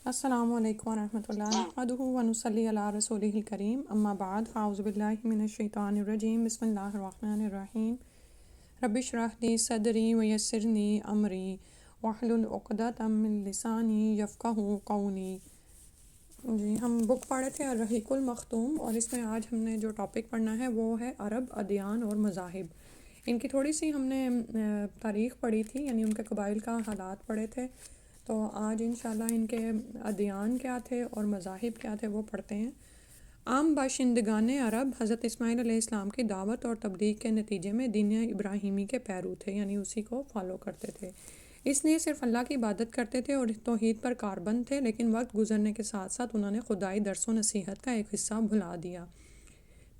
السلام علیکم ورحمۃ اللہ نحمدہ ونصلی علی رسولہ الکریم اما بعد فاعوذ باللہ من الشیطان الرجیم بسم اللہ الرحمن الرحیم رب اشرح لی صدری ویسرنی امری واحلل عقدۃ من لسانی یفقہوا قولی۔ جی ہم بک پڑھے تھے الرحیق المختوم، اور اس میں آج ہم نے جو ٹاپک پڑھنا ہے وہ ہے عرب ادیان اور مذاہب۔ ان کی تھوڑی سی ہم نے تاریخ پڑھی تھی، یعنی ان کے قبائل کا حالات پڑھے تھے، تو آج انشاءاللہ ان کے ادیان کیا تھے اور مذاہب کیا تھے وہ پڑھتے ہیں۔ عام باشندگان عرب حضرت اسماعیل علیہ السلام کی دعوت اور تبلیغ کے نتیجے میں دین ابراہیمی کے پیرو تھے، یعنی اسی کو فالو کرتے تھے، اس لیے صرف اللہ کی عبادت کرتے تھے اور توحید پر کاربند تھے، لیکن وقت گزرنے کے ساتھ ساتھ انہوں نے خدائی درس و نصیحت کا ایک حصہ بھلا دیا۔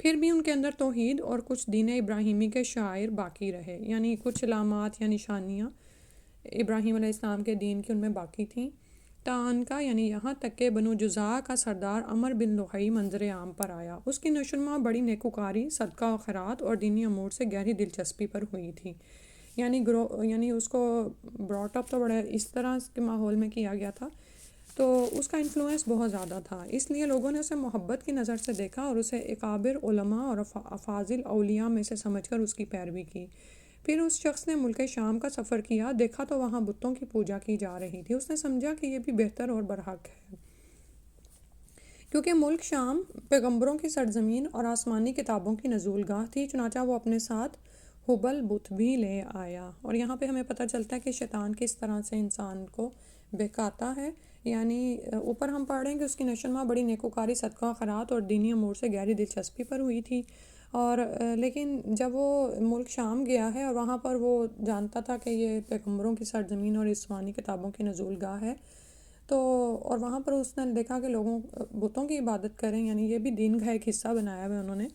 پھر بھی ان کے اندر توحید اور کچھ دین ابراہیمی کے شعائر باقی رہے، یعنی کچھ علامات یا نشانیاں ابراہیم علیہ السلام کے دین کی ان میں باقی تھیں، تان کا یعنی یہاں تک کہ بنو جزا کا سردار عمر بن لحی منظر عام پر آیا۔ اس کی نشوونما بڑی نیکوکاری، صدقہ و خیرات اور دینی امور سے گہری دلچسپی پر ہوئی تھی، یعنی اس کو براٹ اپ تو بڑے اس طرح کے ماحول میں کیا گیا تھا، تو اس کا انفلوئنس بہت زیادہ تھا، اس لیے لوگوں نے اسے محبت کی نظر سے دیکھا اور اسے اکابر علماء اور افاضل اولیاء میں سے سمجھ کر اس کی پیروی کی۔ پھر اس شخص نے ملک شام کا سفر کیا، دیکھا تو وہاں بتوں کی پوجا کی جا رہی تھی۔ اس نے سمجھا کہ یہ بھی بہتر اور برحق ہے، کیونکہ ملک شام پیغمبروں کی سرزمین اور آسمانی کتابوں کی نزول گاہ تھی، چنانچہ وہ اپنے ساتھ حبل بت بھی لے آیا۔ اور یہاں پہ ہمیں پتہ چلتا ہے کہ شیطان کس طرح سے انسان کو بہکاتا ہے، یعنی اوپر ہم پڑھ رہے ہیں کہ اس کی نشوونما بڑی نیکوکاری، صدقہ و خیرات اور دینی امور سے گہری دلچسپی پر ہوئی تھی، اور لیکن جب وہ ملک شام گیا ہے اور وہاں پر وہ جانتا تھا کہ یہ پیغمبروں کی سرزمین اور آسمانی کتابوں کی نزول گاہ ہے، تو اور وہاں پر اس نے دیکھا کہ لوگوں بتوں کی عبادت کریں، یعنی یہ بھی دین کا ایک حصہ بنایا ہوا ہے انہوں نے،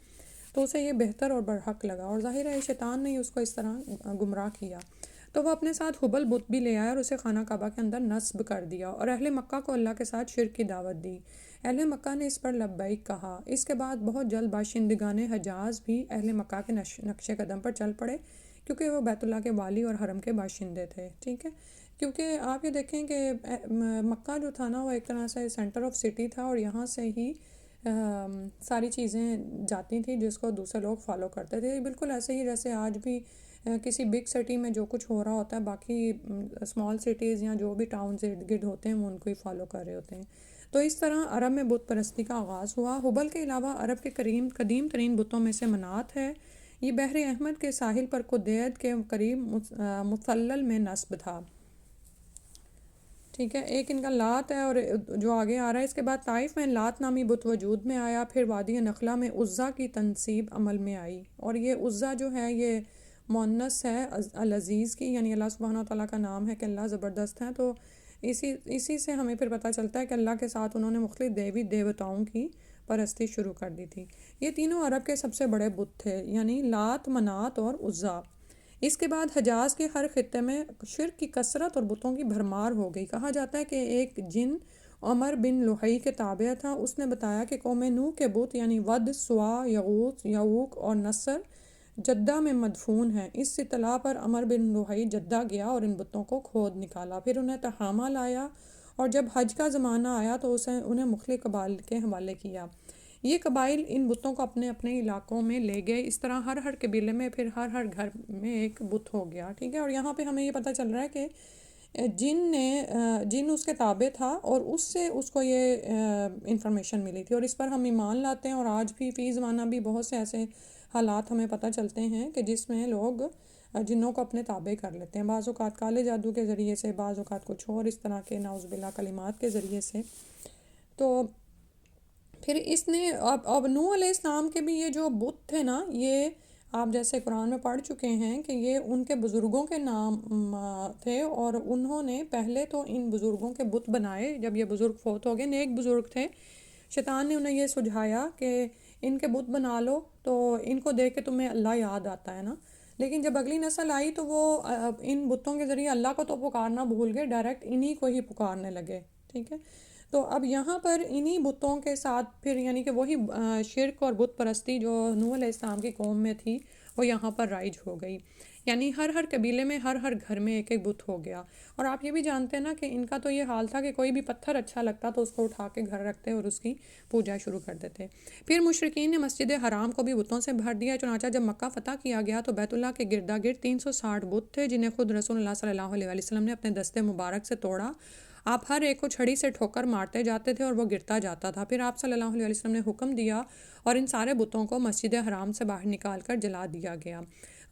تو اسے یہ بہتر اور برحق لگا، اور ظاہر ہے شیطان نے ہی اس کو اس طرح گمراہ کیا، تو وہ اپنے ساتھ حبل بت بھی لے آیا اور اسے خانہ کعبہ کے اندر نصب کر دیا، اور اہل مکہ کو اللہ کے ساتھ شرک کی دعوت دی۔ اہل مکہ نے اس پر لبیک کہا۔ اس کے بعد بہت جلد باشندگان حجاز بھی اہل مکہ کے نقش قدم پر چل پڑے، کیونکہ وہ بیت اللہ کے والی اور حرم کے باشندے تھے، ٹھیک ہے، کیونکہ آپ یہ دیکھیں کہ مکہ جو تھا نا وہ ایک طرح سے سینٹر آف سٹی تھا، اور یہاں سے ہی ساری چیزیں جاتی تھیں جس کو دوسرے لوگ فالو کرتے تھے، بالکل ایسے ہی جیسے آج بھی کسی بگ سٹی میں جو کچھ ہو رہا ہوتا ہے، باقی اسمال سٹیز یا جو بھی ٹاؤنز ارد گرد ہوتے ہیں وہ ان کو ہی فالو کر رہے ہوتے ہیں۔ تو اس طرح عرب میں بت پرستی کا آغاز ہوا۔ حبل کے علاوہ عرب کے قدیم ترین بتوں میں سے منات ہے، یہ بحر احمد کے ساحل پر قدید کے قریب مثلل میں نصب تھا، ٹھیک ہے، ایک ان کا لات ہے اور جو آگے آ رہا ہے۔ اس کے بعد طائف میں لات نامی بت وجود میں آیا، پھر وادی نخلا میں عزا کی تنصیب عمل میں آئی، اور یہ عزا جو ہے یہ مؤنث ہے العزیز کی، یعنی اللہ سبحانہ و تعالیٰ کا نام ہے کہ اللہ زبردست ہیں، تو اسی سے ہمیں پھر پتہ چلتا ہے کہ اللہ کے ساتھ انہوں نے مختلف دیوتاؤں کی پرستی شروع کر دی تھی۔ یہ تینوں عرب کے سب سے بڑے بت تھے، یعنی لات، منات اور عزا۔ اس کے بعد حجاز کے ہر خطے میں شرک کی کثرت اور بتوں کی بھرمار ہو گئی۔ کہا جاتا ہے کہ ایک جن عمر بن لحی کے تابع تھا، اس نے بتایا کہ قوم نوح کے بت یعنی ود، سوا، یغوث، یعوق اور نصر جدہ میں مدفون ہیں۔ اس اطلاع پر عمر بن لحی جدہ گیا اور ان بتوں کو کھود نکالا، پھر انہیں تہامہ لایا، اور جب حج کا زمانہ آیا تو انہیں مختلف قبائل کے حوالے کیا۔ یہ قبائل ان بتوں کو اپنے اپنے علاقوں میں لے گئے، اس طرح ہر قبیلے میں پھر ہر گھر میں ایک بت ہو گیا، ٹھیک ہے، اور یہاں پہ ہمیں یہ پتہ چل رہا ہے کہ جن اس کے تابع تھا اور اس سے اس کو یہ انفارمیشن ملی تھی، اور اس پر ہم ایمان لاتے ہیں، اور آج بھی فی زمانہ بھی بہت سے ایسے حالات ہمیں پتہ چلتے ہیں کہ جس میں لوگ جنوں کو اپنے تابع کر لیتے ہیں، بعض اوقات کالے جادو کے ذریعے سے، بعض اوقات کچھ اور اس طرح کے نعوذ باللہ کلمات کے ذریعے سے۔ تو پھر اس نے اب نوح علیہ السلام کے بھی یہ جو بت تھے نا، یہ آپ جیسے قرآن میں پڑھ چکے ہیں کہ یہ ان کے بزرگوں کے نام تھے، اور انہوں نے پہلے تو ان بزرگوں کے بت بنائے، جب یہ بزرگ فوت ہو گئے، نیک بزرگ تھے، شیطان نے انہیں یہ سجھایا کہ ان کے بت بنا لو تو ان کو دیکھ کے تمہیں اللہ یاد آتا ہے نا، لیکن جب اگلی نسل آئی تو وہ ان بتوں کے ذریعے اللہ کو تو پکارنا بھول گئے، ڈائریکٹ انہی کو ہی پکارنے لگے، ٹھیک ہے، تو اب یہاں پر انہی بتوں کے ساتھ پھر یعنی کہ وہی شرک اور بت پرستی جو نوح علیہ السلام کی قوم میں تھی وہ یہاں پر رائج ہو گئی۔ یعنی ہر قبیلے میں ہر گھر میں ایک ایک بت ہو گیا۔ اور آپ یہ بھی جانتے ہیں نا کہ ان کا تو یہ حال تھا کہ کوئی بھی پتھر اچھا لگتا تو اس کو اٹھا کے گھر رکھتے اور اس کی پوجا شروع کر دیتے۔ پھر مشرکین نے مسجد حرام کو بھی بتوں سے بھر دیا، چنانچہ جب مکہ فتح کیا گیا تو بیت اللہ کے گردا گرد 360 بت تھے جنہیں خود رسول اللہ صلی اللہ علیہ وسلم نے اپنے دستے مبارک سے توڑا۔ آپ ہر ایک کو چھڑی سے ٹھوکر مارتے جاتے تھے اور وہ گرتا جاتا تھا۔ پھر آپ صلی اللہ علیہ وسلم نے حکم دیا اور ان سارے بتوں کو مسجد حرام سے باہر نکال کر جلا دیا گیا۔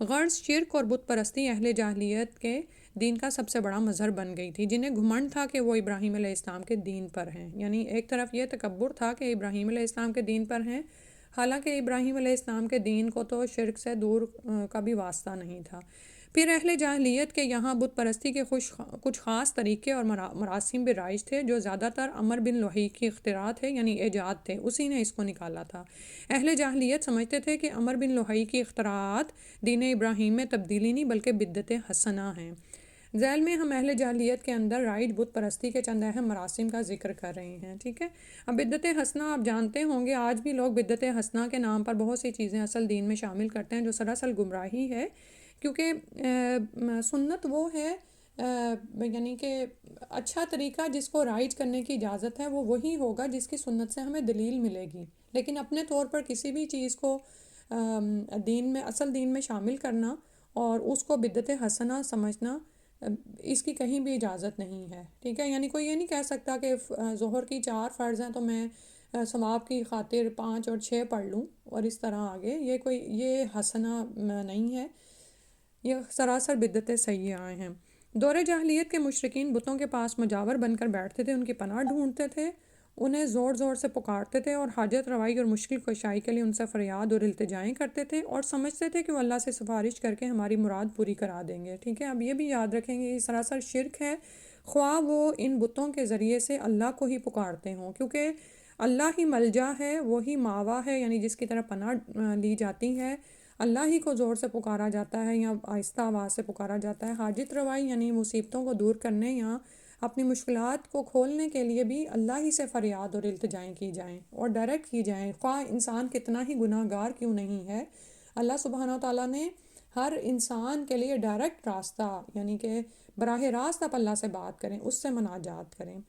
غرض شرک اور بت پرستی اہل جاہلیت کے دین کا سب سے بڑا مظہر بن گئی تھی، جنہیں گھمنڈ تھا کہ وہ ابراہیم علیہ السلام کے دین پر ہیں۔ یعنی ایک طرف یہ تکبر تھا کہ ابراہیم علیہ السلام کے دین پر ہیں، حالانکہ ابراہیم علیہ السلام کے دین کو تو شرک سے دور کا بھی واسطہ نہیں تھا۔ پھر اہل جاہلیت کے یہاں بت پرستی کے کچھ خاص طریقے اور مراسم بھی رائج تھے جو زیادہ تر عمر بن لوہی کی اختراع تھے، یعنی ایجاد تھے، اسی نے اس کو نکالا تھا۔ اہل جاہلیت سمجھتے تھے کہ عمر بن لوہی کی اختراعات دین ابراہیم میں تبدیلی نہیں بلکہ بدعت حسنہ ہیں۔ ذیل میں ہم اہل جاہلیت کے اندر رائج بت پرستی کے چند اہم مراسم کا ذکر کر رہے ہیں، ٹھیک ہے۔ اب بدعت حسنہ آپ جانتے ہوں گے، آج بھی لوگ بدعت حسنہ کے نام پر بہت سی چیزیں اصل دین میں شامل کرتے ہیں جو سراسر گمراہی ہے، کیونکہ سنت وہ ہے، یعنی کہ اچھا طریقہ جس کو رائج کرنے کی اجازت ہے وہ وہی ہوگا جس کی سنت سے ہمیں دلیل ملے گی، لیکن اپنے طور پر کسی بھی چیز کو دین میں اصل دین میں شامل کرنا اور اس کو بدعت حسنہ سمجھنا، اس کی کہیں بھی اجازت نہیں ہے، ٹھیک ہے۔ یعنی کوئی یہ نہیں کہہ سکتا کہ ظہر کی 4 فرض ہیں تو میں ثواب کی خاطر 5 اور 6 پڑھ لوں اور اس طرح آگے، یہ حسنہ نہیں ہے، یہ سراسر بدعت سیئہ ہیں۔ دور جاہلیت کے مشرکین بتوں کے پاس مجاور بن کر بیٹھتے تھے، ان کی پناہ ڈھونڈتے تھے، انہیں زور زور سے پکارتے تھے اور حاجت روائی اور مشکل کشائی کے لیے ان سے فریاد اور التجائیں کرتے تھے اور سمجھتے تھے کہ وہ اللہ سے سفارش کر کے ہماری مراد پوری کرا دیں گے، ٹھیک ہے۔ اب یہ بھی یاد رکھیں گے یہ سراسر شرک ہے، خواہ وہ ان بتوں کے ذریعے سے اللہ کو ہی پکارتے ہوں، کیونکہ اللہ ہی ملجا ہے، وہی ماوا ہے، یعنی جس کی طرف پناہ لی جاتی ہے، اللہ ہی کو زور سے پکارا جاتا ہے یا آہستہ آواز سے پکارا جاتا ہے۔ حاجت روائی یعنی مصیبتوں کو دور کرنے یا اپنی مشکلات کو کھولنے کے لیے بھی اللہ ہی سے فریاد اور التجائیں کی جائیں اور ڈائریکٹ کی جائیں، خواہ انسان کتنا ہی گناہ گار کیوں نہیں ہے۔ اللہ سبحانہ وتعالیٰ نے ہر انسان کے لیے ڈائریکٹ راستہ، یعنی کہ براہ راست آپ اللہ سے بات کریں، اس سے مناجات کریں۔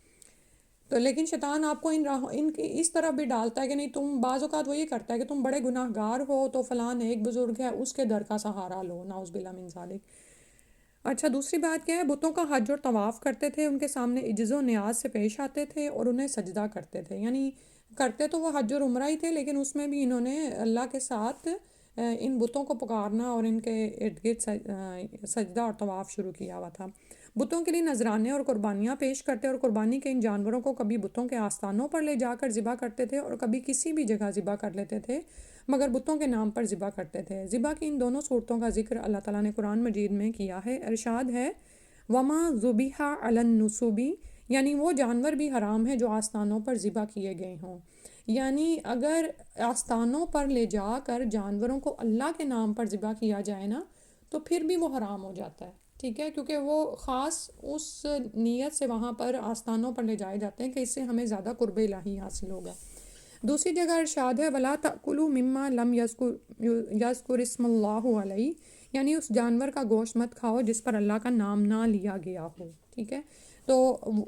تو لیکن شیطان آپ کو ان کی اس طرف بھی ڈالتا ہے کہ نہیں، تم بعض اوقات وہ یہ کرتا ہے کہ تم بڑے گناہ گار ہو تو فلاں ایک بزرگ ہے اس کے در کا سہارا لو، نعوذ باللہ من ذالک۔ اچھا، دوسری بات کیا ہے، بتوں کا حج اور طواف کرتے تھے، ان کے سامنے عجز و نیاز سے پیش آتے تھے اور انہیں سجدہ کرتے تھے، یعنی کرتے تو وہ حج اور عمرہ ہی تھے لیکن اس میں بھی انہوں نے اللہ کے ساتھ ان بتوں کو پکارنا اور ان کے ارد گرد سجدہ اور طواف شروع کیا ہوا تھا۔ بتوں کے لیے نذرانے اور قربانیاں پیش کرتے اور قربانی کے ان جانوروں کو کبھی بتوں کے آستانوں پر لے جا کر ذبح کرتے تھے اور کبھی کسی بھی جگہ ذبح کر لیتے تھے، مگر بتوں کے نام پر ذبح کرتے تھے۔ ذبح کی ان دونوں صورتوں کا ذکر اللہ تعالیٰ نے قرآن مجید میں کیا ہے، ارشاد ہے وَمَا ذُبِحَ عَلَى النُّصُبِ، یعنی وہ جانور بھی حرام ہیں جو آستانوں پر ذبح کیے گئے ہوں۔ یعنی اگر آستانوں پر لے جا کر جانوروں کو اللہ کے نام پر ذبح کیا جائے نا تو پھر بھی وہ حرام ہو جاتا ہے، ٹھیک ہے، کیونکہ وہ خاص اس نیت سے وہاں پر آستانوں پر لے جائے جاتے ہیں کہ اس سے ہمیں زیادہ قرب الہی حاصل ہوگا۔ دوسری جگہ ارشاد ہے وَلَا تَأْكُلُوا مِمَّا لَمْ يَذْكُرِ اسْمُ اللَّهِ عَلَيْهِ، یعنی اس جانور کا گوشت مت کھاؤ جس پر اللہ کا نام نہ لیا گیا ہو، ٹھیک ہے۔ تو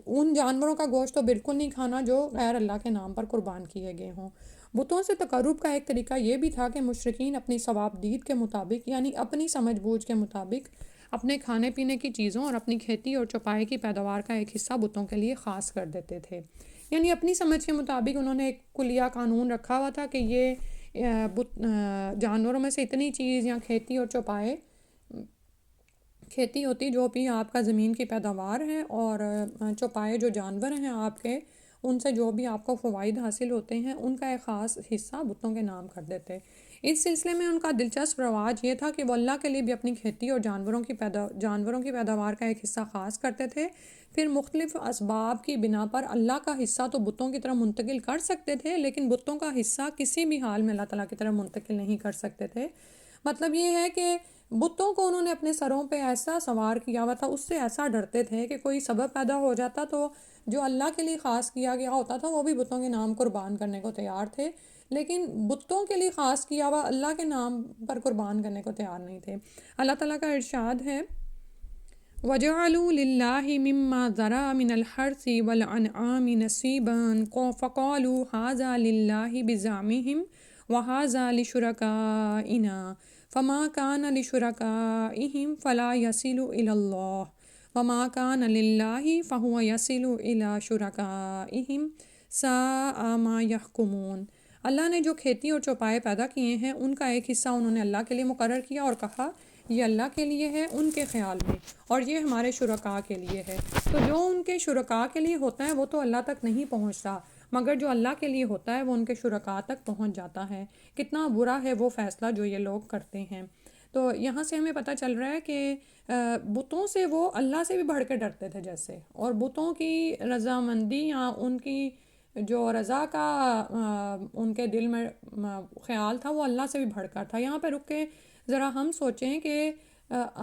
ان جانوروں کا گوشت تو بالکل نہیں کھانا جو غیر اللہ کے نام پر قربان کیے گئے ہوں۔ بتوں سے تقرب کا ایک طریقہ یہ بھی تھا کہ مشرکین اپنی ثواب دید کے مطابق، یعنی اپنی سمجھ بوجھ کے مطابق، اپنے کھانے پینے کی چیزوں اور اپنی کھیتی اور چوپائے کی پیداوار کا ایک حصہ بتوں کے لیے خاص کر دیتے تھے، یعنی اپنی سمجھ کے مطابق انہوں نے ایک کلیہ قانون رکھا ہوا تھا کہ یہ جانوروں میں سے اتنی چیز یا کھیتی اور چوپائے، کھیتی ہوتی جو بھی آپ کا زمین کی پیداوار ہے اور چوپائے جو جانور ہیں آپ کے، ان سے جو بھی آپ کو فوائد حاصل ہوتے ہیں ان کا ایک خاص حصہ بتوں کے نام کر دیتے۔ اس سلسلے میں ان کا دلچسپ رواج یہ تھا کہ وہ اللہ کے لیے بھی اپنی کھیتی اور جانوروں کی پیداوار کا ایک حصہ خاص کرتے تھے، پھر مختلف اسباب کی بنا پر اللہ کا حصہ تو بتوں کی طرف منتقل کر سکتے تھے لیکن بتوں کا حصہ کسی بھی حال میں اللہ تعالیٰ کی طرف منتقل نہیں کر سکتے تھے۔ مطلب یہ ہے کہ بتوں کو انہوں نے اپنے سروں پہ ایسا سوار کیا ہوا تھا، اس سے ایسا ڈرتے تھے کہ کوئی سبب پیدا ہو جاتا تو جو اللہ کے لیے خاص کیا گیا ہوتا تھا وہ بھی بتوں کے نام قربان کرنے کو تیار تھے، لیکن بتوں کے لیے خاص کیا ہوا اللہ کے نام پر قربان کرنے کو تیار نہیں تھے۔ اللہ تعالیٰ کا ارشاد ہے وَجَعَلُوا لِلَّهِ مِمَّا ذَرَأَ مِنَ الْحَرْثِ وَالْأَنْعَامِ نَصِيبًا فَقَالُوا هَذَا لِلَّهِ بِزَعْمِهِمْ وَهَذَا لِشُرَكَائِنَا فَمَا كَانَ لِشُرَكَائِهِمْ فَلَا يَصِلُ إِلَى اللَّهِ وَمَا كَانَ لِلَّهِ فَهُوَ يَصِلُ إِلَى شُرَكَائِهِمْ سَاءَ مَا يَحْكُمُونَ۔ اللہ نے جو کھیتی اور چوپائے پیدا کیے ہیں ان کا ایک حصہ انہوں نے اللہ کے لیے مقرر کیا اور کہا یہ اللہ کے لیے ہے ان کے خیال میں، اور یہ ہمارے شرکاء کے لیے ہے۔ تو جو ان کے شرکاء کے لیے ہوتا ہے وہ تو اللہ تک نہیں پہنچتا، مگر جو اللہ کے لیے ہوتا ہے وہ ان کے شرکاء تک پہنچ جاتا ہے۔ کتنا برا ہے وہ فیصلہ جو یہ لوگ کرتے ہیں۔ تو یہاں سے ہمیں پتہ چل رہا ہے کہ بتوں سے وہ اللہ سے بھی بڑھ کے ڈرتے تھے جیسے، اور بتوں کی رضامندی یا ان کی جو رضا کا ان کے دل میں خیال تھا وہ اللہ سے بھی بڑھ کر تھا۔ یہاں پہ رک کے ذرا ہم سوچیں کہ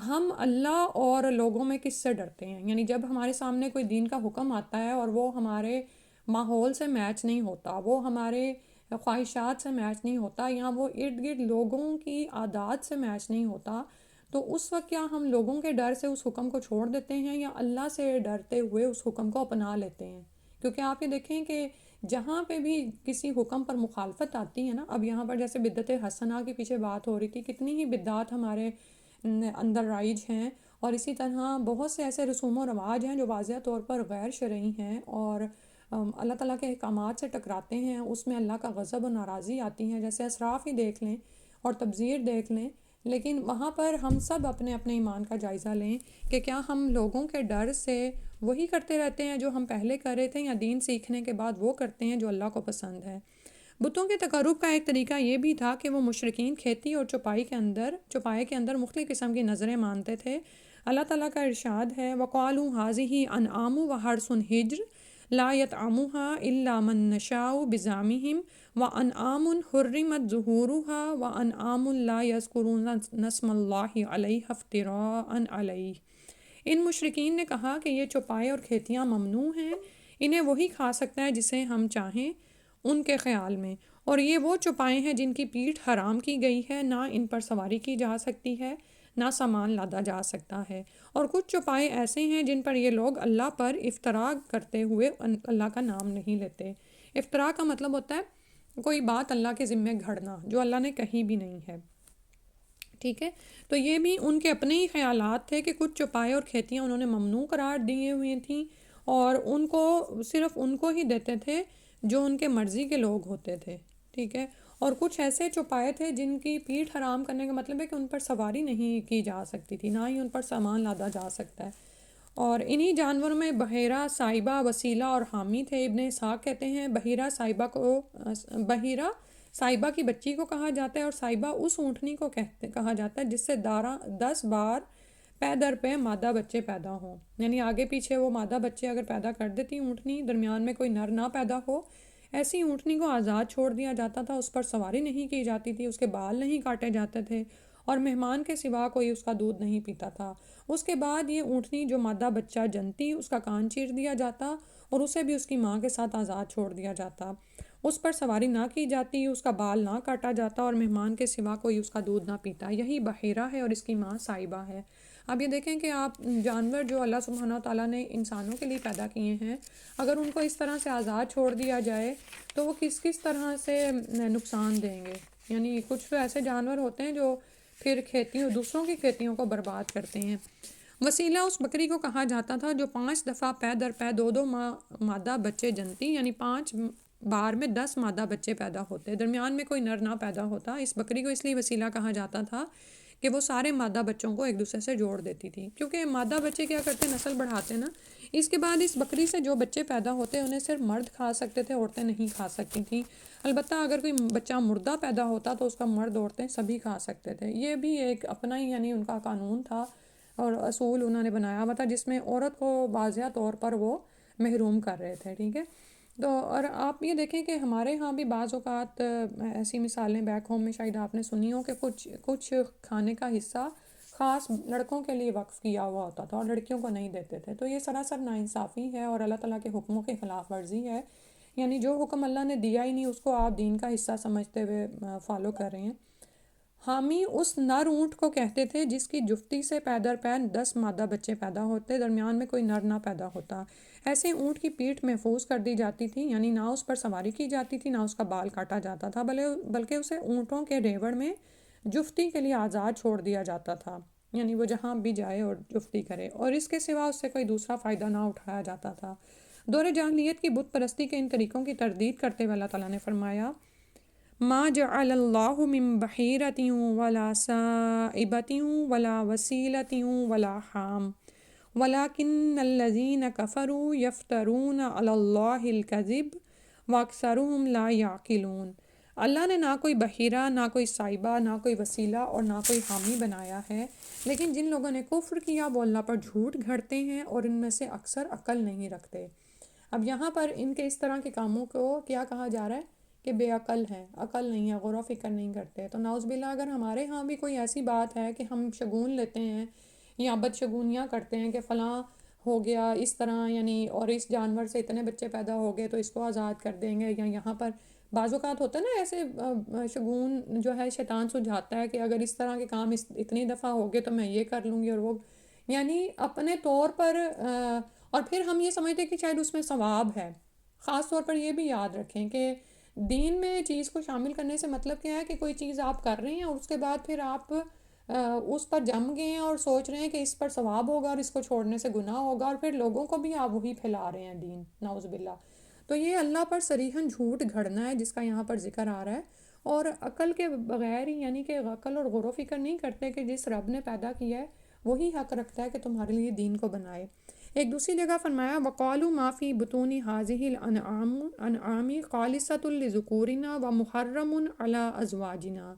ہم اللہ اور لوگوں میں کس سے ڈرتے ہیں؟ یعنی جب ہمارے سامنے کوئی دین کا حکم آتا ہے اور وہ ہمارے ماحول سے میچ نہیں ہوتا، وہ ہمارے خواہشات سے میچ نہیں ہوتا، یا وہ ارد گرد لوگوں کی عادات سے میچ نہیں ہوتا، تو اس وقت کیا ہم لوگوں کے ڈر سے اس حکم کو چھوڑ دیتے ہیں یا اللہ سے ڈرتے ہوئے اس حکم کو اپنا لیتے ہیں؟ کیونکہ آپ یہ دیکھیں کہ جہاں پہ بھی کسی حکم پر مخالفت آتی ہے نا، اب یہاں پر جیسے بدعت حسنہ کے پیچھے بات ہو رہی تھی، کتنی ہی بدعات ہمارے اندر رائج ہیں، اور اسی طرح بہت سے ایسے رسوم و رواج ہیں جو واضح طور پر غیر شرعی ہیں اور اللہ تعالیٰ کے احکامات سے ٹکراتے ہیں، اس میں اللہ کا غضب و ناراضی آتی ہے، جیسے اسراف ہی دیکھ لیں اور تبذیر دیکھ لیں۔ لیکن وہاں پر ہم سب اپنے اپنے ایمان کا جائزہ لیں کہ کیا ہم لوگوں کے ڈر سے وہی کرتے رہتے ہیں جو ہم پہلے کر رہے تھے، یا دین سیکھنے کے بعد وہ کرتے ہیں جو اللہ کو پسند ہے۔ بتوں کے تقرب کا ایک طریقہ یہ بھی تھا کہ وہ مشرکین کھیتی اور چوپائے کے اندر مختلف قسم کی نظریں مانتے تھے۔ اللہ تعالیٰ کا ارشاد ہے وَقَالُوا هَٰذِهِ أَنْعَامُ وَحَرْثٌ حِجْرٌ لَا يَطْعَمُهَا إِلَّا مَن نَّشَاءُ بِزَعْمِهِمْ وَأَنْعَامٌ حُرِّمَتْ ظُهُورُهَا وَأَنْعَامٌ لَا يَذْكُرُونَ اسْمَ اللَّهِ عَلَيْهَا افْتِرَاءً عَلَيْهِ۔ ان مشرکین نے کہا کہ یہ چوپائے اور کھیتیاں ممنوع ہیں، انہیں وہی کھا سکتا ہے جسے ہم چاہیں ان کے خیال میں، اور یہ وہ چوپائے ہیں جن کی پیٹھ حرام کی گئی ہے، نہ ان پر سواری کی جا سکتی ہے، نہ سامان لادا جا سکتا ہے، اور کچھ چوپائے ایسے ہیں جن پر یہ لوگ اللہ پر افطرا کرتے ہوئے اللہ کا نام نہیں لیتے۔ افطرا کا مطلب ہوتا ہے کوئی بات اللہ کے ذمے گھڑنا جو اللہ نے کہی بھی نہیں ہے، ٹھیک ہے؟ تو یہ بھی ان کے اپنے ہی خیالات تھے کہ کچھ چوپائے اور کھیتیاں انہوں نے ممنوع قرار دیے ہوئے تھیں، اور ان کو صرف ان کو ہی دیتے تھے جو ان کے مرضی کے لوگ ہوتے تھے، ٹھیک ہے؟ اور کچھ ایسے چوپائے تھے جن کی پیٹھ حرام کرنے کا مطلب ہے کہ ان پر سواری نہیں کی جا سکتی تھی، نہ ہی ان پر سامان لادا جا سکتا ہے۔ اور انہی جانوروں میں بحیرہ، سائبہ، وسیلہ اور حامی تھے۔ ابن اسحاق کہتے ہیں بحیرہ سائبہ کی بچی کو کہا جاتا ہے، اور سائبہ اس اونٹنی کو کہا جاتا ہے جس سے 10 بار پے در پہ مادہ بچے پیدا ہوں، یعنی آگے پیچھے وہ مادہ بچے اگر پیدا کر دیتی اونٹنی، درمیان میں کوئی نر نہ پیدا ہو، ایسی اونٹنی کو آزاد چھوڑ دیا جاتا تھا، اس پر سواری نہیں کی جاتی تھی، اس کے بال نہیں کاٹے جاتے تھے، اور مہمان کے سوا کوئی اس کا دودھ نہیں پیتا تھا۔ اس کے بعد یہ اونٹنی جو مادہ بچہ جنتی، اس کا کان چیر دیا جاتا اور اسے بھی اس کی ماں کے ساتھ آزاد چھوڑ دیا جاتا، اس پر سواری نہ کی جاتی، اس کا بال نہ کاٹا جاتا، اور مہمان کے سوا کوئی اس کا دودھ نہ پیتا۔ یہی بحیرہ ہے اور اس کی ماں سائبہ ہے۔ اب یہ دیکھیں کہ آپ جانور جو اللہ سبحانہ تعالیٰ نے انسانوں کے لیے پیدا کیے ہیں، اگر ان کو اس طرح سے آزاد چھوڑ دیا جائے تو وہ کس طرح سے نقصان دیں گے۔ یعنی کچھ تو ایسے جانور ہوتے ہیں جو پھر دوسروں کی کھیتیوں کو برباد کرتے ہیں۔ وسیلہ اس بکری کو کہا جاتا تھا جو 5 دفعہ پے در پے 2 مادہ بچے جنتی، یعنی 5 بار میں 10 مادہ بچے پیدا ہوتے، درمیان میں کوئی نر نہ پیدا ہوتا۔ اس بکری کو اس لیے وسیلہ کہا جاتا تھا کہ وہ سارے مادہ بچوں کو ایک دوسرے سے جوڑ دیتی تھی، کیونکہ مادہ بچے کیا کرتے ہیں، نسل بڑھاتے نا۔ اس کے بعد اس بکری سے جو بچے پیدا ہوتے انہیں صرف مرد کھا سکتے تھے، عورتیں نہیں کھا سکتی تھیں۔ البتہ اگر کوئی بچہ مردہ پیدا ہوتا تو اس کا مرد عورتیں سبھی کھا سکتے تھے۔ یہ بھی ایک اپنا ہی یعنی ان کا قانون تھا اور اصول انہوں نے بنایا ہوا تھا، جس میں عورت کو واضح طور پر وہ محروم کر رہے تھے، ٹھیک ہے؟ تو اور آپ یہ دیکھیں کہ ہمارے ہاں بھی بعض اوقات ایسی مثالیں بیک ہوم میں شاید آپ نے سنی ہو کہ کچھ کھانے کا حصہ خاص لڑکوں کے لیے وقف کیا ہوا ہوتا تھا اور لڑکیوں کو نہیں دیتے تھے. تو یہ سراسر ناانصافی ہے اور اللہ تعالیٰ کے حکموں کی خلاف ورزی ہے. یعنی جو حکم اللہ نے دیا ہی نہیں اس کو آپ دین کا حصہ سمجھتے ہوئے فالو کر رہے ہیں. حامی اس نر اونٹ کو کہتے تھے جس کی جفتی سے پے در پے 10 مادہ بچے پیدا ہوتے، درمیان میں کوئی نر نہ پیدا ہوتا. ایسے اونٹ کی پیٹھ محفوظ کر دی جاتی تھی، یعنی نہ اس پر سواری کی جاتی تھی، نہ اس کا بال کاٹا جاتا تھا، بلکہ اسے اونٹوں کے ریوڑ میں جفتی کے لیے آزاد چھوڑ دیا جاتا تھا، یعنی وہ جہاں بھی جائے اور جفتی کرے، اور اس کے سوا اس سے کوئی دوسرا فائدہ نہ اٹھایا جاتا تھا. دور جاہلیت کی بت پرستی کے ان طریقوں کی تردید کرتے ہوئے اللہ تعالیٰ نے فرمایا ما جعل اللہ من بحیرۃ ولا سائبۃ ولا وسیلۃ ولا حام ولکن الذین کفروا یفترون علی اللہ الکذب واکثرهم لا یعقلون. اللہ نے نہ کوئی بحیرہ، نہ کوئی سائبہ، نہ کوئی وسیلہ اور نہ کوئی حامی بنایا ہے، لیکن جن لوگوں نے کفر کیا وہ اللہ پر جھوٹ گھڑتے ہیں اور ان میں سے اکثر عقل نہیں رکھتے. اب یہاں پر ان کے اس طرح کے کاموں کو کیا کہا جا رہا ہے کہ بے عقل ہیں، عقل نہیں ہے، غور و فکر نہیں کرتے. تو نعوذ باللہ اگر ہمارے ہاں بھی کوئی ایسی بات ہے کہ ہم شگون لیتے ہیں یا بدشگونیاں کرتے ہیں کہ فلاں ہو گیا اس طرح، یعنی اور اس جانور سے اتنے بچے پیدا ہو گئے تو اس کو آزاد کر دیں گے، یا یہاں پر بعض اوقات ہوتا ہے نا ایسے شگون جو ہے شیطان سجھاتا ہے کہ اگر اس طرح کے کام اتنی دفعہ ہو گئے تو میں یہ کر لوں گی، اور وہ یعنی اپنے طور پر اور پھر ہم یہ سمجھتے ہیں کہ شاید اس میں ثواب ہے. خاص طور پر یہ بھی یاد رکھیں کہ دین میں چیز کو شامل کرنے سے مطلب کیا ہے کہ کوئی چیز آپ کر رہے ہیں اور اس کے بعد پھر آپ اس پر جم گئے ہیں اور سوچ رہے ہیں کہ اس پر ثواب ہوگا اور اس کو چھوڑنے سے گناہ ہوگا، اور پھر لوگوں کو بھی آپ وہی پھیلا رہے ہیں دین، نعوذ باللہ. تو یہ اللہ پر صریحاً جھوٹ گھڑنا ہے جس کا یہاں پر ذکر آ رہا ہے، اور عقل کے بغیر ہی، یعنی کہ عقل اور غور و فکر نہیں کرتے کہ جس رب نے پیدا کیا ہے وہی حق رکھتا ہے کہ تمہارے لیے دین کو بنائے. ایک دوسری جگہ فرمایا وقالوا ما فی بطون هذه الانعام خالصۃ لذکورنا ومحرم علی ازواجنا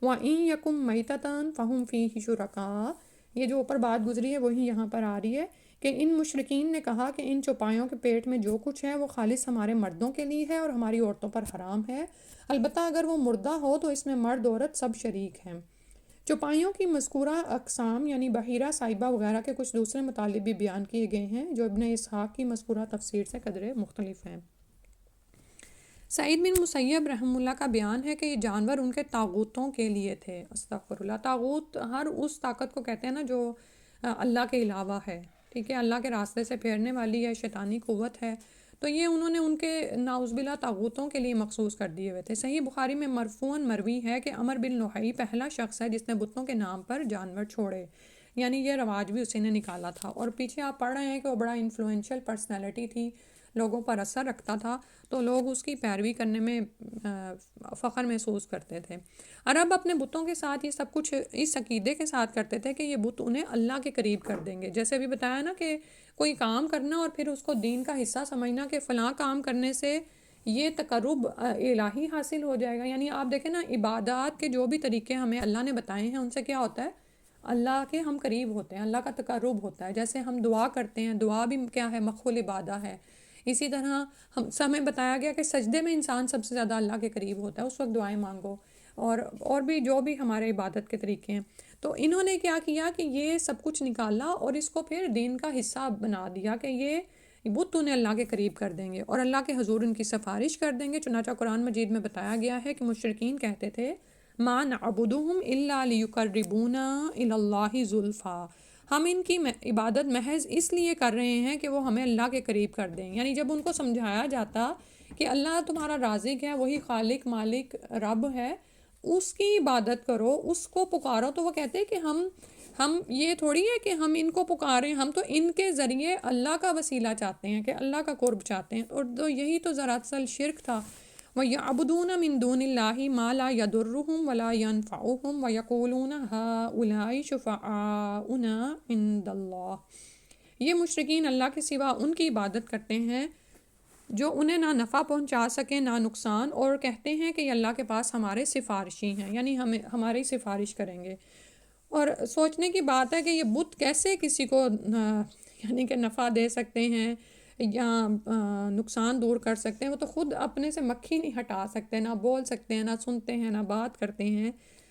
وان یکم میتۃ فہم فیہ شرکاء. یہ جو اوپر بات گزری ہے وہی یہاں پر آ رہی ہے کہ ان مشرکین نے کہا کہ ان چوپایوں کے پیٹ میں جو کچھ ہے وہ خالص ہمارے مردوں کے لیے ہے اور ہماری عورتوں پر حرام ہے، البتہ اگر وہ مردہ ہو تو اس میں مرد عورت سب شریک ہیں. چوپائیوں کی مذکورہ اقسام یعنی بحیرہ، سائبہ وغیرہ کے کچھ دوسرے مطالب بھی بیان کیے گئے ہیں جو ابن اسحاق کی مذکورہ تفسیر سے قدرے مختلف ہیں. سعید بن مسیب رحمہ اللہ کا بیان ہے کہ یہ جانور ان کے طاغوتوں کے لیے تھے. استغفر اللہ. طاغوت ہر اس طاقت کو کہتے ہیں نا جو اللہ کے علاوہ ہے، ٹھیک ہے، اللہ کے راستے سے پھیرنے والی ہے، شیطانی قوت ہے. تو یہ انہوں نے ان کے نعوذ باللہ طاغوتوں کے لیے مخصوص کر دیے ہوئے تھے. صحیح بخاری میں مرفوعاً مروی ہے کہ عمر بن لحی پہلا شخص ہے جس نے بتوں کے نام پر جانور چھوڑے، یعنی یہ رواج بھی اسی نے نکالا تھا. اور پیچھے آپ پڑھ رہے ہیں کہ وہ بڑا انفلوئنشل پرسنالٹی تھی، لوگوں پر اثر رکھتا تھا، تو لوگ اس کی پیروی کرنے میں فخر محسوس کرتے تھے. عرب اپنے بتوں کے ساتھ یہ سب کچھ اس عقیدے کے ساتھ کرتے تھے کہ یہ بت انہیں اللہ کے قریب کر دیں گے. جیسے ابھی بتایا نا کہ کوئی کام کرنا اور پھر اس کو دین کا حصہ سمجھنا کہ فلاں کام کرنے سے یہ تقرب الہی حاصل ہو جائے گا. یعنی آپ دیکھیں نا عبادات کے جو بھی طریقے ہمیں اللہ نے بتائے ہیں ان سے کیا ہوتا ہے، اللہ کے ہم قریب ہوتے ہیں، اللہ کا تقرب ہوتا ہے. جیسے ہم دعا کرتے ہیں، دعا بھی کیا ہے، مخول عبادہ ہے. اسی طرح ہمیں بتایا گیا کہ سجدے میں انسان سب سے زیادہ اللہ کے قریب ہوتا ہے، اس وقت دعائیں مانگو، اور بھی جو بھی ہمارے عبادت کے طریقے ہیں. تو انہوں نے کیا کیا کہ یہ سب کچھ نکالا اور اس کو پھر دین کا حصہ بنا دیا کہ یہ بت انہیں اللہ کے قریب کر دیں گے اور اللہ کے حضور ان کی سفارش کر دیں گے. چنانچہ قرآن مجید میں بتایا گیا ہے کہ مشرکین کہتے تھے ما نعبدہم الا لیقربونا الی اللہ زلفیٰ، ہم ان کی عبادت محض اس لیے کر رہے ہیں کہ وہ ہمیں اللہ کے قریب کر دیں. یعنی جب ان کو سمجھایا جاتا کہ اللہ تمہارا رازق ہے، وہی خالق مالک رب ہے، اس کی عبادت کرو، اس کو پکارو، تو وہ کہتے ہیں کہ ہم یہ تھوڑی ہے کہ ہم ان کو پکاریں، ہم تو ان کے ذریعے اللہ کا وسیلہ چاہتے ہیں، کہ اللہ کا قرب چاہتے ہیں. اور تو یہی تو دراصل شرک تھا. وَيَعْبُدُونَ مِن دُونِ اللَّهِ مَا لَا يَضُرُّهُمْ وَلَا يَنفَعُهُمْ وَيَقُولُونَ هَٰؤُلَاءِ شُفَعَاؤُنَا عِندَ اللَّهِ. یہ مشرکین اللہ کے سوا ان کی عبادت کرتے ہیں جو انہیں نہ نفع پہنچا سکیں نہ نقصان، اور کہتے ہیں کہ یہ اللہ کے پاس ہمارے سفارشی ہیں، یعنی ہماری سفارش کریں گے. اور سوچنے کی بات ہے کہ یہ بت کیسے کسی کو یعنی کہ نفع دے سکتے ہیں یا نقصان دور کر سکتے ہیں. وہ تو خود اپنے سے مکھی نہیں ہٹا سکتے، نہ بول سکتے ہیں، نہ سنتے ہیں، نہ بات کرتے ہیں.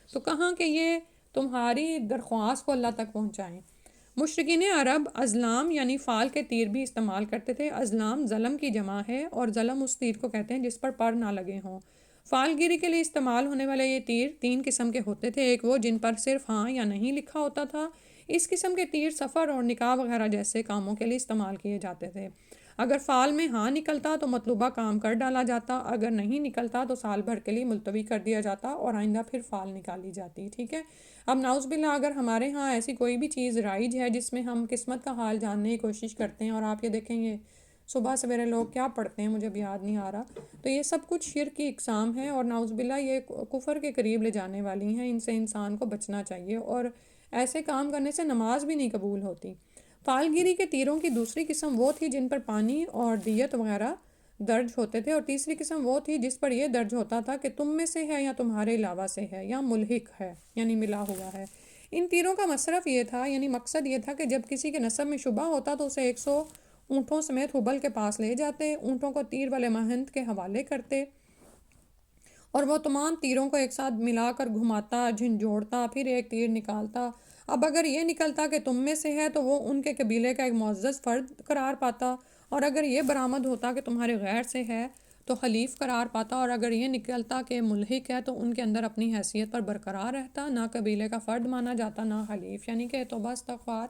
تو کہاں کہ یہ تمہاری درخواست کو اللہ تک پہنچائیں۔ مشرکین عرب ازلام یعنی فال کے تیر بھی استعمال کرتے تھے۔ ازلام ظلم کی جمع ہے اور ظلم اس تیر کو کہتے ہیں جس پر پر نہ لگے ہوں۔ فال گیری کے لیے استعمال ہونے والے یہ تیر 3 قسم کے ہوتے تھے۔ ایک وہ جن پر صرف ہاں یا نہیں لکھا ہوتا تھا۔ اس قسم کے تیر سفر اور نکاح وغیرہ جیسے کاموں کے لیے استعمال کیے جاتے تھے۔ اگر فال میں ہاں نکلتا تو مطلوبہ کام کر ڈالا جاتا، اگر نہیں نکلتا تو سال بھر کے لیے ملتوی کر دیا جاتا اور آئندہ پھر فال نکالی جاتی، ٹھیک ہے۔ اب نعوذ باللہ اگر ہمارے ہاں ایسی کوئی بھی چیز رائج ہے جس میں ہم قسمت کا حال جاننے کی کوشش کرتے ہیں، اور آپ یہ دیکھیں گے صبح سویرے لوگ کیا پڑھتے ہیں مجھے اب یاد نہیں آ رہا، تو یہ سب کچھ شرک کی اقسام ہیں اور نعوذ باللہ یہ کفر کے قریب لے جانے والی ہیں۔ ان سے انسان کو بچنا چاہیے، اور ایسے کام کرنے سے نماز بھی نہیں قبول ہوتی۔ فالگیری کے تیروں کی دوسری قسم وہ تھی جن پر پانی اور دیت وغیرہ درج ہوتے تھے، اور تیسری قسم وہ تھی جس پر یہ درج ہوتا تھا کہ تم میں سے ہے یا تمہارے علاوہ سے ہے یا ملحق ہے، یعنی ملا ہوا ہے۔ ان تیروں کا مصرف یہ تھا، یعنی مقصد یہ تھا کہ جب کسی کے نسب میں شبہ ہوتا تو اسے 100 اونٹوں سمیت حبل کے پاس لے جاتے، اونٹوں کو تیر والے مہند کے حوالے کرتے اور وہ تمام تیروں کو ایک ساتھ ملا کر گھماتا، جھنجھوڑتا، پھر ایک تیر نکالتا۔ اب اگر یہ نکلتا کہ تم میں سے ہے تو وہ ان کے قبیلے کا ایک معزز فرد قرار پاتا، اور اگر یہ برآمد ہوتا کہ تمہارے غیر سے ہے تو حلیف قرار پاتا، اور اگر یہ نکلتا کہ ملحق ہے تو ان کے اندر اپنی حیثیت پر برقرار رہتا، نہ قبیلے کا فرد مانا جاتا نہ حلیف، یعنی کہ توبہ استغفار،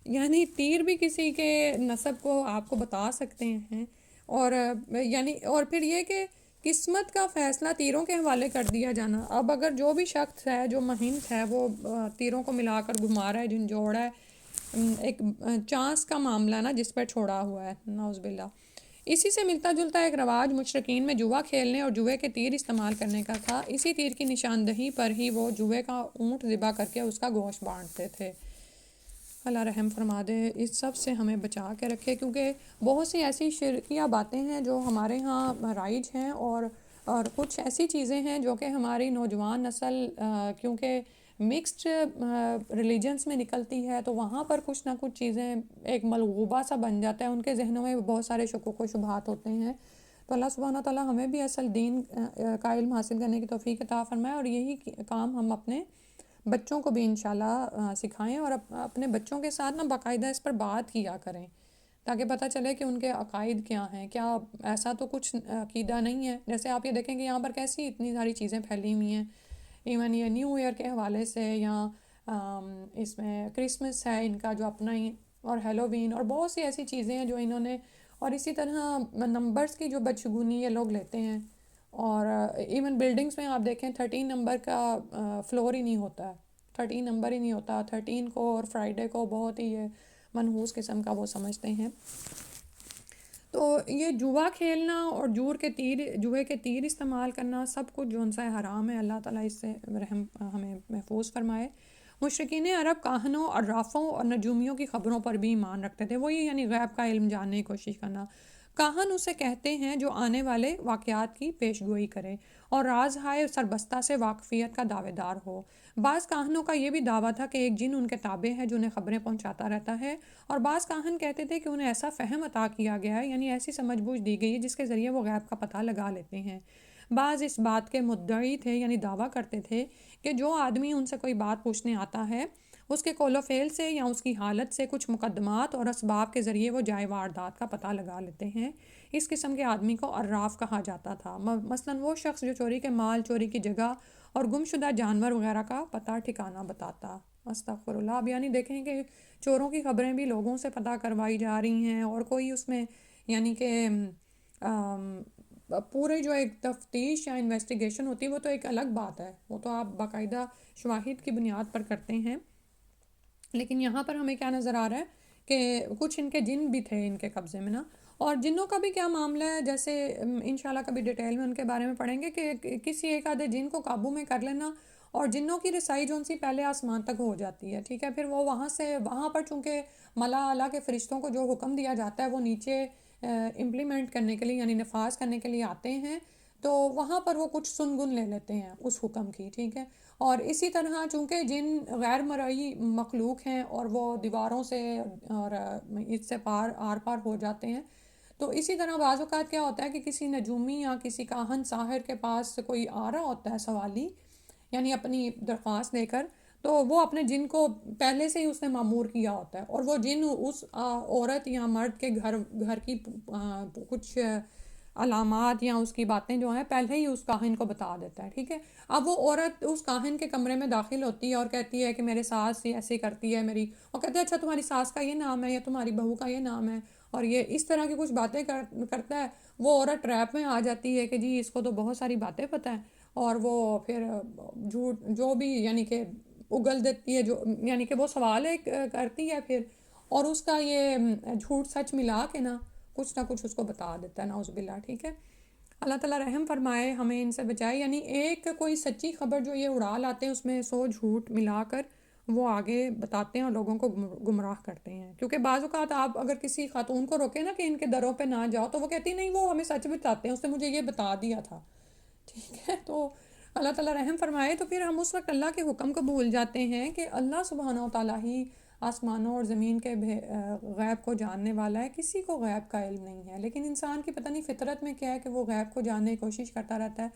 یعنی تیر بھی کسی کے نسب کو آپ کو بتا سکتے ہیں، اور یعنی اور پھر یہ کہ قسمت کا فیصلہ تیروں کے حوالے کر دیا جانا۔ اب اگر جو بھی شخص ہے جو مہنت ہے وہ تیروں کو ملا کر گھما رہا ہے، جھنجھوڑ رہا ہے، ایک چانس کا معاملہ نا جس پر چھوڑا ہوا ہے، نعوذ باللہ۔ اسی سے ملتا جلتا ایک رواج مشرکین میں جوا کھیلنے اور جوئے کے تیر استعمال کرنے کا تھا۔ اسی تیر کی نشاندہی پر ہی وہ جوئے کا اونٹ ذبح کر کے اس کا گوشت بانٹتے تھے۔ اللہ رحم فرما دے، اس سب سے ہمیں بچا کے رکھے، کیونکہ بہت سی ایسی شرکیہ باتیں ہیں جو ہمارے ہاں رائج ہیں، اور کچھ ایسی چیزیں ہیں جو کہ ہماری نوجوان نسل کیونکہ مکسڈ ریلیجنس میں نکلتی ہے تو وہاں پر کچھ نہ کچھ چیزیں ایک ملغوبہ سا بن جاتا ہے، ان کے ذہنوں میں بہت سارے شکوک و شبہات ہوتے ہیں۔ تو اللہ سبحانہ تعالیٰ ہمیں بھی اصل دین کا علم حاصل کرنے کی توفیق عطا فرمائے، اور یہی کام ہم اپنے بچوں کو بھی انشاءاللہ سکھائیں، اور اپنے بچوں کے ساتھ نا باقاعدہ اس پر بات کیا کریں تاکہ پتہ چلے کہ ان کے عقائد کیا ہیں، کیا ایسا تو کچھ عقیدہ نہیں ہے۔ جیسے آپ یہ دیکھیں کہ یہاں پر کیسی اتنی ساری چیزیں پھیلی ہوئی ہیں، ایون یہ نیو ایئر کے حوالے سے، یا اس میں کرسمس ہے ان کا جو اپنا ہی، اور ہیلووین، اور بہت سی ایسی چیزیں ہیں جو انہوں نے، اور اسی طرح نمبرز کی جو بدشگونی یہ لوگ لیتے ہیں، اور ایون بلڈنگز میں آپ دیکھیں 13 نمبر کا فلور ہی نہیں ہوتا ہے، 13 نمبر ہی نہیں ہوتا، 13 کو اور فرائیڈے کو بہت ہی یہ منحوس قسم کا وہ سمجھتے ہیں۔ تو یہ جوا کھیلنا اور جوئے کے تیر استعمال کرنا سب کچھ جو ان سے حرام ہے، اللہ تعالیٰ اس سے رحم ہمیں محفوظ فرمائے۔ مشرکین عرب کاہنوں، عرافوں اور نجومیوں کی خبروں پر بھی ایمان رکھتے تھے، وہی یعنی غیب کا علم جاننے کی کوشش کرنا۔ کاہن اسے کہتے ہیں جو آنے والے واقعات کی پیش گوئی کرے اور رازہائے سربستہ سے واقفیت کا دعوے دار ہو۔ بعض کاہنوں کا یہ بھی دعویٰ تھا کہ ایک جن ان کے تابع ہے جو انہیں خبریں پہنچاتا رہتا ہے، اور بعض کاہن کہتے تھے کہ انہیں ایسا فہم عطا کیا گیا ہے، یعنی ایسی سمجھ بوجھ دی گئی ہے جس کے ذریعے وہ غیب کا پتہ لگا لیتے ہیں۔ بعض اس بات کے مدعی تھے، یعنی دعویٰ کرتے تھے کہ جو آدمی ان سے کوئی بات پوچھنے آتا ہے اس کے قول و فعل سے یا اس کی حالت سے کچھ مقدمات اور اسباب کے ذریعے وہ جائے واردات کا پتہ لگا لیتے ہیں۔ اس قسم کے آدمی کو عراف کہا جاتا تھا۔ مثلاً وہ شخص جو چوری کے مال، چوری کی جگہ اور گم شدہ جانور وغیرہ کا پتہ ٹھکانہ بتاتا۔ استغفر اللہ۔ اب یعنی دیکھیں کہ چوروں کی خبریں بھی لوگوں سے پتہ کروائی جا رہی ہیں، اور کوئی اس میں یعنی کہ پورے جو ایک تفتیش یا انویسٹیگیشن ہوتی ہے وہ تو ایک الگ بات ہے، وہ تو آپ باقاعدہ شواہد کی بنیاد پر کرتے ہیں، لیکن یہاں پر ہمیں کیا نظر آ رہا ہے کہ کچھ ان کے جن بھی تھے ان کے قبضے میں نا، اور جنوں کا بھی کیا معاملہ ہے، جیسے انشاءاللہ کبھی ڈیٹیل میں ان کے بارے میں پڑھیں گے کہ کسی ایک آدھے جن کو قابو میں کر لینا، اور جنوں کی رسائی جو ان سی پہلے آسمان تک ہو جاتی ہے، ٹھیک ہے، پھر وہ وہاں پر چونکہ ملا اعلیٰ کے فرشتوں کو جو حکم دیا جاتا ہے وہ نیچے امپلیمنٹ کرنے کے لیے یعنی نفاذ کرنے کے لیے آتے ہیں، تو وہاں پر وہ کچھ سنگن لے لیتے ہیں اس حکم کی، ٹھیک ہے۔ اور اسی طرح چونکہ جن غیر مرئی مخلوق ہیں اور وہ دیواروں سے اور اس سے آر پار ہو جاتے ہیں، تو اسی طرح بعض اوقات کیا ہوتا ہے کہ کسی نجومی یا کسی کاہن ساحر کے پاس کوئی آ رہا ہوتا ہے سوالی، یعنی اپنی درخواست دے کر، تو وہ اپنے جن کو پہلے سے ہی اس نے معمور کیا ہوتا ہے، اور وہ جن اس عورت یا مرد کے گھر کی کچھ علامات یا اس کی باتیں جو ہیں پہلے ہی اس کاہن کو بتا دیتا ہے، ٹھیک ہے۔ اب وہ عورت اس کاہن کے کمرے میں داخل ہوتی ہے اور کہتی ہے کہ میرے ساس یہ ایسے کرتی ہے میری، اور کہتے ہیں اچھا تمہاری ساس کا یہ نام ہے یا تمہاری بہو کا یہ نام ہے، اور یہ اس طرح کی کچھ باتیں کرتا ہے۔ وہ عورت ٹریپ میں آ جاتی ہے کہ جی اس کو تو بہت ساری باتیں پتہ ہیں، اور وہ پھر جھوٹ جو بھی یعنی کہ اگل دیتی ہے، جو یعنی کہ وہ سوال کرتی ہے پھر، اور اس کا یہ جھوٹ سچ ملا کے نا کچھ نہ کچھ اس کو بتا دیتا ہے، نعوذ باللہ، ٹھیک ہے۔ اللہ تعالیٰ رحم فرمائے، ہمیں ان سے بچائے۔ یعنی ایک کوئی سچی خبر جو یہ اڑا لاتے ہیں اس میں 100 جھوٹ ملا کر وہ آگے بتاتے ہیں اور لوگوں کو گمراہ کرتے ہیں۔ کیونکہ بعض اوقات آپ اگر کسی خاتون کو روکیں نا کہ ان کے دروں پہ نہ جاؤ، تو وہ کہتی نہیں وہ ہمیں سچ بتاتے ہیں، اس نے مجھے یہ بتا دیا تھا، ٹھیک ہے۔ تو اللہ تعالیٰ رحم فرمائے۔ تو پھر ہم اس وقت اللہ کے حکم کو بھول جاتے ہیں کہ اللہ سبحانہ و تعالیٰ ہی آسمانوں اور زمین کے غیب کو جاننے والا ہے، کسی کو غیب کا علم نہیں ہے۔ لیکن انسان کی پتہ نہیں فطرت میں کیا ہے کہ وہ غیب کو جاننے کی کوشش کرتا رہتا ہے،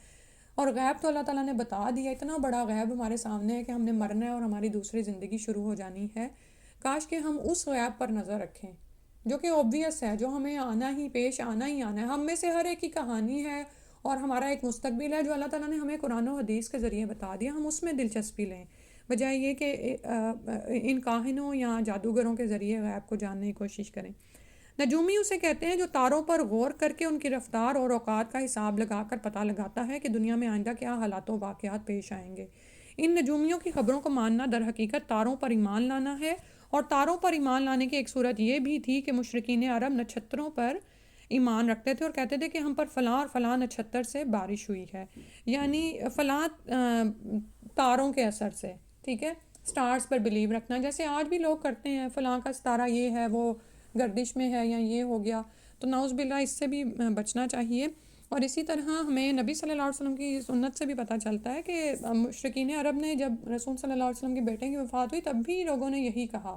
اور غیب تو اللہ تعالیٰ نے بتا دیا، اتنا بڑا غیب ہمارے سامنے ہے کہ ہم نے مرنا ہے اور ہماری دوسری زندگی شروع ہو جانی ہے۔ کاش کہ ہم اس غیب پر نظر رکھیں جو کہ اوبویس ہے، جو ہمیں آنا ہی پیش آنا ہی آنا ہے۔ ہم میں سے ہر ایک کی کہانی ہے اور ہمارا ایک مستقبل ہے جو اللہ تعالیٰ نے ہمیں قرآن و حدیث کے ذریعے بتا دیا، ہم اس میں دلچسپی لیں بجائے یہ کہ ان کاہنوں یا جادوگروں کے ذریعے غیب کو جاننے کی کوشش کریں۔ نجومی اسے کہتے ہیں جو تاروں پر غور کر کے ان کی رفتار اور اوقات کا حساب لگا کر پتہ لگاتا ہے کہ دنیا میں آئندہ کیا حالات و واقعات پیش آئیں گے۔ ان نجومیوں کی خبروں کو ماننا در حقیقت تاروں پر ایمان لانا ہے، اور تاروں پر ایمان لانے کی ایک صورت یہ بھی تھی کہ مشرکین عرب نچھتروں پر ایمان رکھتے تھے اور کہتے تھے کہ ہم پر فلاں اور فلاں نچھتر سے بارش ہوئی ہے، یعنی فلاں تاروں کے اثر سے، ٹھیک ہے، سٹارز پر بلیو رکھنا، جیسے آج بھی لوگ کرتے ہیں، فلاں کا ستارہ یہ ہے، وہ گردش میں ہے یا یہ ہو گیا، تو نعوذ باللہ اس سے بھی بچنا چاہیے۔ اور اسی طرح ہمیں نبی صلی اللہ علیہ وسلم کی سنت سے بھی پتہ چلتا ہے کہ مشرکین عرب نے جب رسول صلی اللہ علیہ وسلم کے بیٹے کی وفات ہوئی تب بھی لوگوں نے یہی کہا،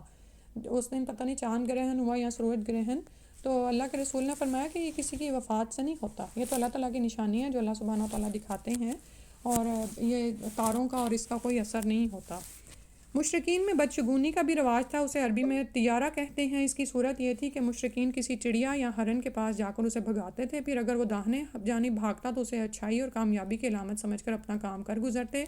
اس دن پتہ نہیں چاند گرہن ہوا یا سورج گرہن، تو اللہ کے رسول نے فرمایا کہ یہ کسی کی وفات سے نہیں ہوتا، یہ تو اللہ تعالیٰ کی نشانی ہے جو اللہ سبحانہ وتعالیٰ دکھاتے ہیں، اور یہ تاروں کا اور اس کا کوئی اثر نہیں ہوتا۔ مشرکین میں بدشگونی کا بھی رواج تھا، اسے عربی میں طیارہ کہتے ہیں۔ اس کی صورت یہ تھی کہ مشرکین کسی چڑیا یا ہرن کے پاس جا کر اسے بھگاتے تھے، پھر اگر وہ داہنے جانب بھاگتا تو اسے اچھائی اور کامیابی کی علامت سمجھ کر اپنا کام کر گزرتے،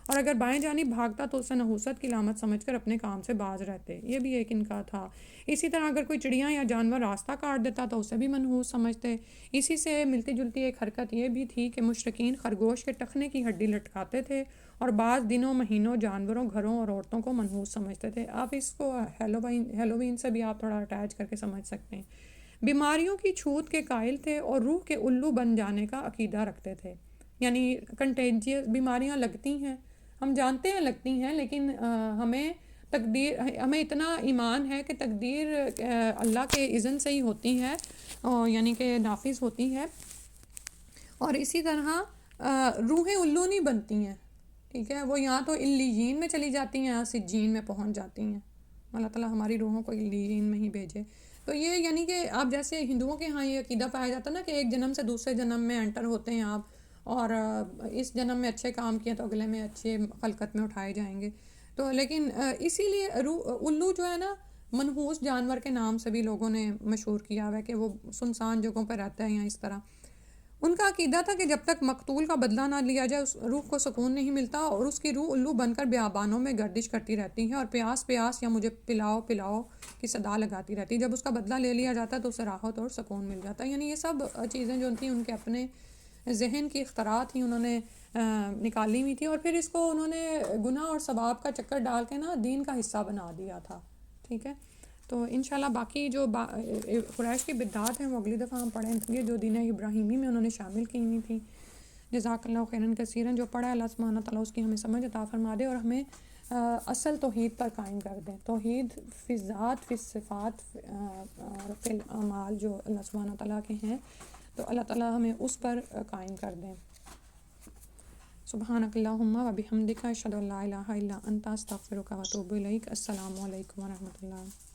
اور اگر بائیں جانب بھاگتا تو اسے نحوست کی علامت سمجھ کر اپنے کام سے باز رہتے، یہ بھی ایک ان کا تھا۔ اسی طرح اگر کوئی چڑیا یا جانور راستہ کاٹ دیتا تو اسے بھی منحوس سمجھتے۔ اسی سے ملتی جلتی ایک حرکت یہ بھی تھی کہ مشرکین خرگوش کے ٹخنے کی ہڈی لٹکاتے تھے اور بعض دنوں مہینوں جانوروں گھروں اور عورتوں کو منحوس سمجھتے تھے۔ آپ اس کو ہیلووین سے بھی آپ تھوڑا اٹیچ کر کے سمجھ سکتے ہیں۔ بیماریوں کی چھوت کے قائل تھے اور روح کے الو بن جانے کا عقیدہ رکھتے تھے، یعنی کنٹیجیس بیماریاں لگتی ہیں، ہم جانتے ہیں لگتی ہیں، لیکن ہمیں اتنا ایمان ہے کہ تقدیر اللہ کے اذن سے ہی ہوتی ہے، یعنی کہ نافذ ہوتی ہے، اور اسی طرح روحیں الو نہیں بنتی ہیں، ٹھیک ہے، وہ یہاں تو علیین میں چلی جاتی ہیں، یہاں سجین میں پہنچ جاتی ہیں۔ اللہ تعالیٰ ہماری روحوں کو علیین میں ہی بھیجے۔ تو یہ یعنی کہ آپ جیسے ہندوؤں کے ہاں یہ عقیدہ پایا جاتا ہے نا کہ ایک جنم سے دوسرے جنم میں انٹر ہوتے ہیں آپ، اور اس جنم میں اچھے کام کیے تو اگلے میں اچھے خلقت میں اٹھائے جائیں گے، تو لیکن اسی لیے الو جو ہے نا منحوس جانور کے نام سے بھی لوگوں نے مشہور کیا ہوا ہے کہ وہ سنسان جگہوں پہ رہتا ہے یا اس طرح۔ ان کا عقیدہ تھا کہ جب تک مقتول کا بدلہ نہ لیا جائے اس روح کو سکون نہیں ملتا، اور اس کی روح الو بن کر بیابانوں میں گردش کرتی رہتی ہے اور پیاس پیاس یا مجھے پلاؤ پلاؤ کی صدا لگاتی رہتی ہے۔ جب اس کا بدلہ لے لیا جاتا ہے تو اسے راحت اور سکون مل جاتا ہے۔ یعنی یہ سب چیزیں جو تھیں ان کے اپنے ذہن کی اختراعات تھیں، انہوں نے نکالی ہوئی تھی، اور پھر اس کو انہوں نے گناہ اور ثواب کا چکر ڈال کے نا دین کا حصہ بنا دیا تھا، ٹھیک ہے۔ تو انشاءاللہ باقی جو قریش کی بدعات ہیں وہ اگلی دفعہ ہم پڑھیں گے جو دین ابراہیمی میں انہوں نے شامل کی ہوئی تھیں۔ جزاک اللہ خیراً کثیراً، جو پڑھا اللہ سبحانہ تعالیٰ اس کی ہمیں سمجھ عطا فرما دے اور ہمیں اصل توحید پر قائم کر دیں، توحید فی الذات فی الصفات اور فی الاعمال جو اللہ سبحانہ تعالیٰ کے ہیں، تو اللہ تعالیٰ ہمیں اس پر قائم کر دیں۔ سبحانک اللہم و بحمدک اشہد ان لا الہ الا انت استغفرک و اتوب الیک۔ السلام علیکم و رحمۃ اللہ۔